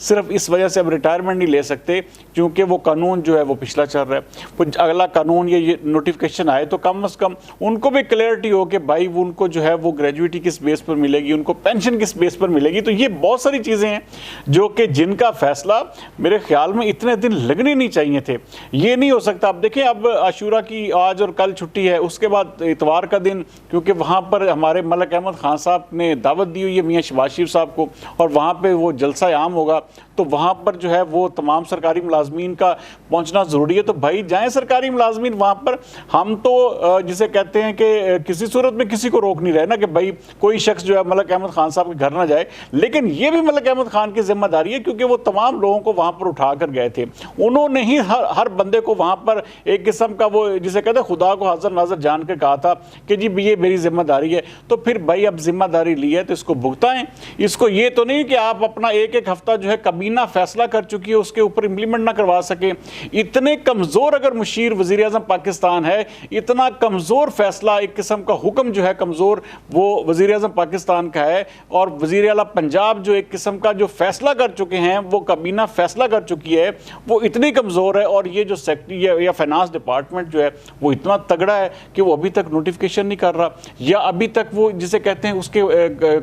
صرف اس وجہ سے اب ریٹائرمنٹ نہیں لے سکتے کیونکہ وہ قانون جو ہے وہ پچھلا چل رہا ہے. وہ اگلا قانون یہ نوٹیفکیشن آئے تو کم از کم ان کو بھی کلیئرٹی ہو کہ بھائی ان کو جو ہے وہ گریجویٹی کس بیس پر ملے گی, ان کو پینشن کس بیس پر ملے گی. تو یہ بہت ساری چیزیں ہیں جو کہ جن کا فیصلہ میرے خیال میں اتنے دن لگنے نہیں چاہیے تھے. یہ نہیں ہو سکتا. اب دیکھیں اب عاشورہ کی آج اور کل چھٹی ہے, اس کے بعد اتوار کا دن, کیونکہ وہاں پر ہمارے ملک احمد خان صاحب نے دعوت دی ہوئی ہے میاں شہباز شریف صاحب کو, اور وہاں پہ وہ جلسہ عام ہوگا, تو وہاں پر جو ہے وہ تمام سرکاری ملازمین کا پہنچنا ضروری ہے. تو بھائی جائیں سرکاری ملازمین وہاں پر. ہم تو جسے کہتے ہیں کہ کسی صورت میں کسی کو روک نہیں رہے نا کہ بھائی کوئی شخص جو ہے ملک احمد خان صاحب کے گھر نہ جائے, لیکن یہ بھی ملک احمد خان کی ذمہ داری ہے کیونکہ وہ تمام لوگوں کو وہاں پر اٹھا کر گئے تھے. انہوں نے ہی ہر بندے کو وہاں پر ایک قسم کا وہ جسے کہتے ہیں خدا کو حاضر ناظر جان کے کہا تھا کہ جی یہ میری ذمہ داری ہے. تو پھر بھائی اب ذمہ داری لی ہے تو اس کو بھگتائیں. اس کو یہ تو نہیں کہ آپ اپنا ایک ہفتہ جو ہے کابینہ فیصلہ کر چکی ہے اس کے اوپر امپلیمنٹ نہ کروا سکیں. اتنے کمزور اگر مشیر وزیر اعظم پاکستان ہے, اتنا کمزور فیصلہ ایک قسم کا حکم جو ہے کمزور وہ وزیر اعظم پاکستان کا ہے, اور وزیر اعلیٰ پنجاب جو ایک قسم کا جو فیصلہ کر چکے ہیں, وہ کابینہ فیصلہ کر چکی ہے, وہ اتنی کمزور ہے. اور یہ جو سیکٹری یا فائنانس ڈپارٹمنٹ جو ہے وہ اتنا تگڑا ہے کہ وہ ابھی تک نوٹیفیکیشن نہیں کر رہا, یا ابھی تک وہ جسے کہتے ہیں اس کے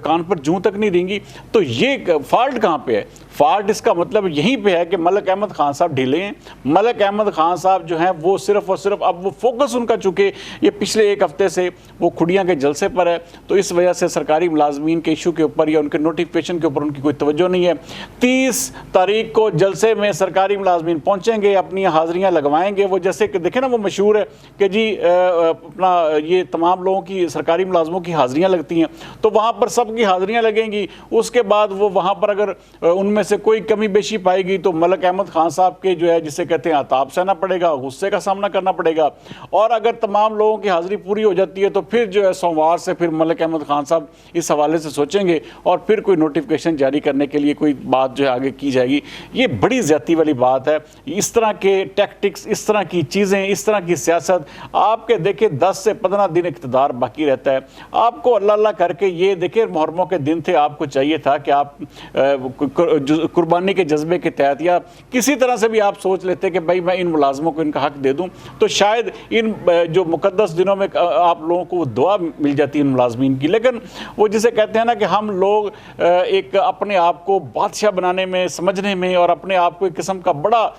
کان پر جوں تک نہیں رینگی. تو یہ فالٹ کہاں پہ ہے؟ فالٹ اس کا مطلب یہیں پہ ہے کہ ملک احمد خان صاحب ڈھیلے ہیں. ملک احمد خان صاحب جو ہیں وہ صرف اور صرف اب وہ فوکس ان کا چکے یہ پچھلے ایک ہفتے سے وہ کھڑیاں کے جلسے پر ہے, تو اس وجہ سے سرکاری ملازمین کے ایشو کے اوپر یا ان کے نوٹیفیکیشن کے اوپر ان کی کوئی توجہ نہیں ہے. 30 تاریخ کو جلسے میں سرکاری ملازمین پہنچیں گے, اپنی حاضریاں لگوائیں گے. وہ جیسے کہ دیکھیں نا وہ مشہور ہے کہ جی اپنا یہ تمام لوگوں کی سرکاری ملازموں کی حاضریاں لگتی ہیں, تو وہاں پر سب کی حاضریاں لگیں گی. اس کے بعد وہ وہاں پر اگر ان میں سے کوئی کمی بیشی پائے گی تو ملک احمد خان صاحب کے جو ہے جسے کہتے ہیں عطاب سہنا پڑے گا, غصے کا سامنا کرنا پڑے گا. اور اگر تمام لوگوں کی حاضری پوری ہو جاتی ہے تو پھر جو ہے سوموار سے پھر ملک احمد خان صاحب اس حوالے سے سوچیں گے اور پھر کوئی نوٹیفیکیشن جاری کرنے کے لیے کوئی بات جو ہے آگے کی جائے گی. یہ بڑی زیادتی والی بات ہے. اس طرح کے ٹیکٹکس, اس طرح کی چیزیں, اس طرح کی سیاست آپ کے دیکھیں 10 سے 15 دن اقتدار باقی رہتا ہے. آپ کو اللہ اللہ کر کے یہ دیکھیں محرموں کے دن تھے, آپ کو چاہیے تھا کہ آپ قربانی کے جذبے کے تحت یا کسی طرح سے بھی آپ سوچ لیتے کہ بھائی میں ان ملازموں کو ان کا حق دے دوں, تو شاید ان جو مقدس دنوں میں آپ لوگوں کو دعا مل جاتی ان ملازمین کی. لیکن وہ جسے کہتے ہیں نا کہ ہم لوگ ایک اپنے آپ کو بادشاہ بنانے میں, سمجھنے میں, اور اپنے آپ کو ایک قسم کا بڑا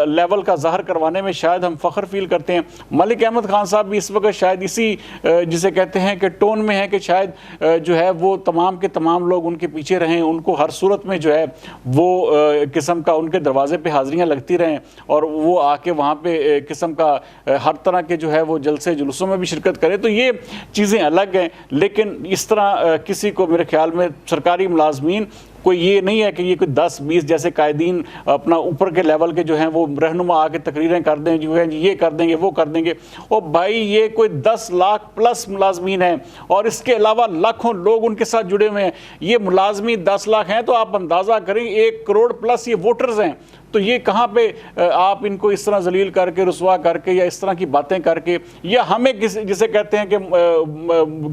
لیول کا ظاہر کروانے میں شاید ہم فخر فیل کرتے ہیں. ملک احمد خان صاحب بھی اس وقت شاید اسی جسے کہتے ہیں کہ ٹون میں ہے کہ شاید جو ہے وہ تمام کے تمام لوگ ان کے پیچھے رہیں, ان کو ہر صورت میں جو ہے وہ قسم کا ان کے دروازے پہ حاضریاں لگتی رہیں, اور وہ آ کے وہاں پہ قسم کا ہر طرح کے جو ہے وہ جلسے جلوسوں میں بھی شرکت کریں. تو یہ چیزیں الگ ہیں, لیکن اس طرح کسی کو میرے خیال میں سرکاری ملازمین کوئی یہ نہیں ہے کہ یہ کوئی 10-20 جیسے قائدین اپنا اوپر کے لیول کے جو ہیں وہ رہنما آ کے تقریریں کر دیں, جو ہیں یہ کر دیں گے وہ کر دیں گے. اور بھائی یہ کوئی 10 لاکھ پلس ملازمین ہیں, اور اس کے علاوہ لاکھوں لوگ ان کے ساتھ جڑے ہوئے ہیں. یہ ملازمین 10 لاکھ ہیں تو آپ اندازہ کریں 1 کروڑ پلس یہ ووٹرز ہیں. تو یہ کہاں پہ آپ ان کو اس طرح ذلیل کر کے, رسوا کر کے, یا اس طرح کی باتیں کر کے, یا ہمیں جسے کہتے ہیں کہ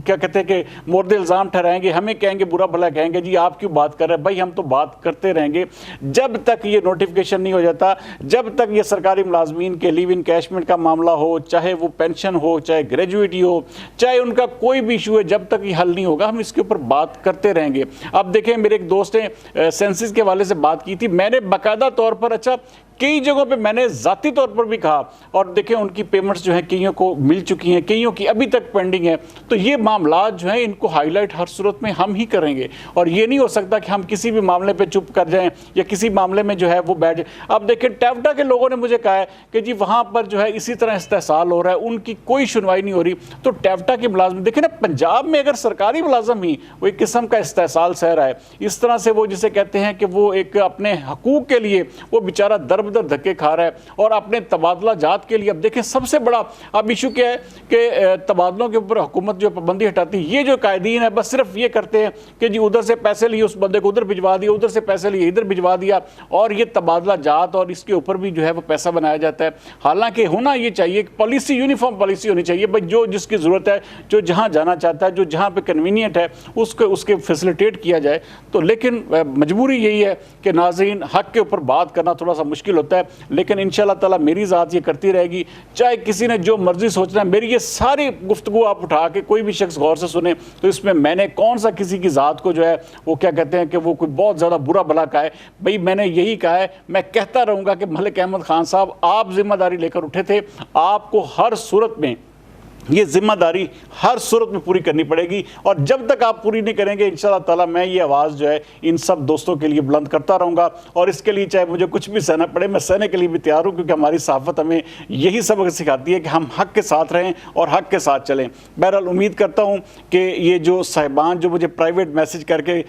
کیا کہتے ہیں کہ مورد الزام ٹھہرائیں گے, ہمیں کہیں گے برا بھلا کہیں گے جی آپ کیوں بات کر رہے ہیں. بھائی ہم تو بات کرتے رہیں گے جب تک یہ نوٹیفیکیشن نہیں ہو جاتا, جب تک یہ سرکاری ملازمین کے لیو انکیشمنٹ کا معاملہ ہو, چاہے وہ پینشن ہو, چاہے گریجویٹی ہو, چاہے ان کا کوئی بھی ایشو ہے, جب تک یہ حل نہیں ہوگا ہم اس کے اوپر بات کرتے رہیں گے. اب دیکھیں میرے ایک دوست نے سینسس کے حوالے سے بات کی تھی, میں نے باقاعدہ طور پر اچھا کئی جگہوں پہ میں نے ذاتی طور پر بھی کہا, اور دیکھیں ان کی پیمنٹس جو ہیں کئیوں کو مل چکی ہیں, کئیوں کی ابھی تک پینڈنگ ہے. تو یہ معاملات جو ہیں ان کو ہائی لائٹ ہر صورت میں ہم ہی کریں گے, اور یہ نہیں ہو سکتا کہ ہم کسی بھی معاملے پہ چپ کر جائیں یا کسی معاملے میں جو ہے وہ بیٹھ جائیں. اب دیکھیں ٹیفٹا کے لوگوں نے مجھے کہا ہے کہ جی وہاں پر جو ہے اسی طرح استحصال ہو رہا ہے, ان کی کوئی سنوائی نہیں ہو رہی. تو ٹیفٹا کی ملازم دیکھیں نا, پنجاب میں اگر سرکاری ملازم ہی وہ ایک قسم کا استحصال سہ رہا ہے, اس طرح سے وہ جسے کہتے ہیں کہ وہ ایک اپنے حقوق کے لیے وہ بیچارہ درب ادھر دھکے کھا رہا ہے اور اپنے تبادلہ جات کے لیے اب دیکھیں سب سے بڑا اب ایشو کیا ہے کہ تبادلوں کے اوپر حکومت جو پابندی ہٹاتی ہے، یہ جو قائدین ہے بس صرف یہ کرتے ہیں کہ جی ادھر سے پیسے لیے اس بندے کو ادھر بھجوا دیا، ادھر سے پیسے لیے ادھر بھجوا دیا، اور یہ تبادلہ جات اور اس کے اوپر بھی جو ہے وہ پیسہ بنایا جاتا ہے۔ حالانکہ ہونا یہ چاہیے کہ پالیسی یونیفارم پالیسی ہونی چاہیے، بھائی جو جس کی ضرورت ہے، جو جہاں جانا چاہتا ہے، جو جہاں پہ کنوینئنٹ ہے اس کے فیسلیٹیٹ کیا جائے۔ تو لیکن مجبوری یہی ہے کہ ناظرین حق کے اوپر بات کرنا تھوڑا سا مشکل ہوتا ہے، لیکن انشاءاللہ تعالیٰ میری ذات یہ کرتی رہے گی، چاہے کسی نے جو مرضی سوچنا ہے۔ میری یہ ساری گفتگو آپ اٹھا کے کوئی بھی شخص غور سے سنیں تو اس میں نے کون سا کسی کی ذات کو جو ہے وہ کیا کہتے ہیں کہ وہ کوئی بہت زیادہ برا بھلا کہا ہے، بھئی میں نے یہی کہا ہے، میں کہتا رہوں گا کہ ملک احمد خان صاحب آپ ذمہ داری لے کر اٹھے تھے، آپ کو ہر صورت میں یہ ذمہ داری ہر صورت میں پوری کرنی پڑے گی، اور جب تک آپ پوری نہیں کریں گے انشاءاللہ تعالیٰ میں یہ آواز جو ہے ان سب دوستوں کے لیے بلند کرتا رہوں گا، اور اس کے لیے چاہے مجھے کچھ بھی سہنا پڑے میں سہنے کے لیے بھی تیار ہوں، کیونکہ ہماری صحافت ہمیں یہی سبق سکھاتی ہے کہ ہم حق کے ساتھ رہیں اور حق کے ساتھ چلیں۔ بہرحال امید کرتا ہوں کہ یہ جو صاحبان جو مجھے پرائیویٹ میسج کر کے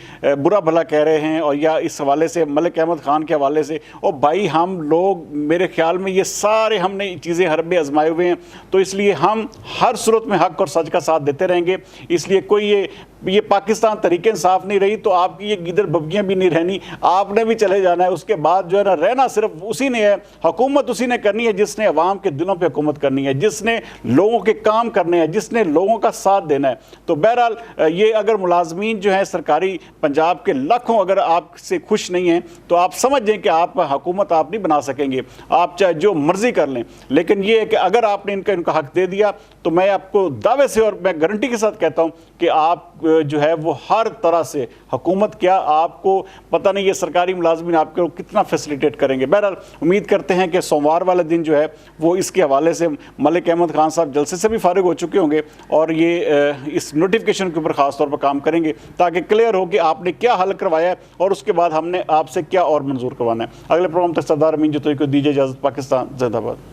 برا بھلا کہہ رہے ہیں اور یا اس حوالے سے ملک احمد خان کے حوالے سے، اور بھائی ہم لوگ میرے خیال میں یہ سارے ہم نے چیزیں حربے آزمائے ہوئے ہیں، تو اس لیے ہم ہر صورت میں حق اور سچ کا ساتھ دیتے رہیں گے۔ اس لیے کوئی یہ پاکستان تحریک انصاف نہیں رہی تو آپ کی یہ گیدڑ ببگیاں بھی نہیں رہنی، آپ نے بھی چلے جانا ہے۔ اس کے بعد جو ہے نا رہنا صرف اسی نے ہے، حکومت اسی نے کرنی ہے جس نے عوام کے دلوں پہ حکومت کرنی ہے، جس نے لوگوں کے کام کرنے ہیں، جس نے لوگوں کا ساتھ دینا ہے۔ تو بہرحال یہ اگر ملازمین جو ہیں سرکاری پنجاب کے لاکھوں اگر آپ سے خوش نہیں ہیں تو آپ سمجھ جائیں کہ آپ حکومت آپ نہیں بنا سکیں گے، آپ چاہے جو مرضی کر لیں، لیکن یہ ہے کہ اگر آپ نے ان کا حق دے دیا تو میں آپ کو دعوے سے اور میں گارنٹی کے ساتھ کہتا ہوں کہ آپ جو ہے وہ ہر طرح سے حکومت کیا آپ کو پتہ نہیں یہ سرکاری ملازمین آپ کو کتنا فیسلیٹیٹ کریں گے۔ بہرحال امید کرتے ہیں کہ سوموار والے دن جو ہے وہ اس کے حوالے سے ملک احمد خان صاحب جلسے سے بھی فارغ ہو چکے ہوں گے اور یہ اس نوٹیفیکیشن کے اوپر خاص طور پر کام کریں گے تاکہ کلیئر ہو کہ آپ نے کیا حل کروایا ہے اور اس کے بعد ہم نے آپ سے کیا اور منظور کروانا ہے۔ اگلے پروگرام تک سردار امین جتوئی کو دیجیے اجازت۔ پاکستان زندہ باد۔